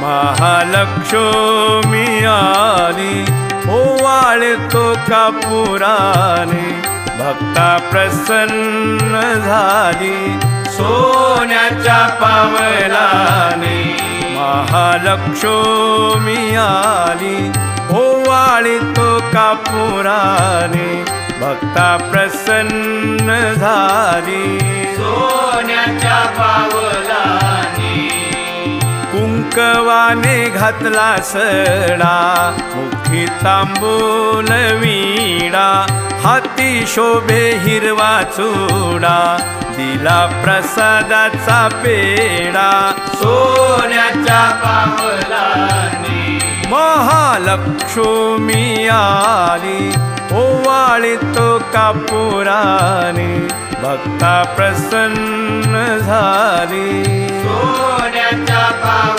महालक्ष्मी आली ओवाळतो कापुराने, भक्ता प्रसन्न झाली सोन्याच्या पावलाने। महालक्ष्मी आली ओवाळतो कापुराने, भक्ता प्रसन्न झाली सोन्याच्या पावलाने। कुंकवाने घातला सडा, मुठी तांबूल विडा, हाती शोभे हिरवा चुडा, दिला प्रसादाचा पेडा सोन्याच्या पावलाने। महालक्ष्मी आली ओवाळतो कापुराने, भक्ता प्रसन्न झाली सोन्याच्या पावलाने।